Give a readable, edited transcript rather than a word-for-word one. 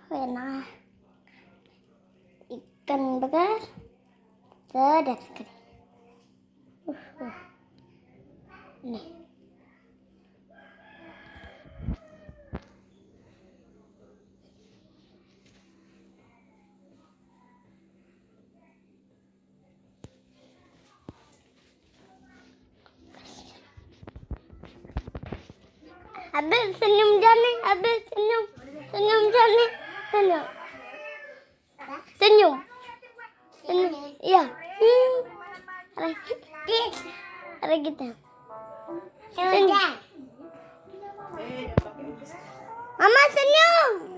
Enak. Ikan bakar. Sedap sekali. Nih. Abis senyum Jani, abis senyum. Senyum Jani, senyum. Senyum. Senyum. Iya. Ada kita. Senyum. Mama senyum.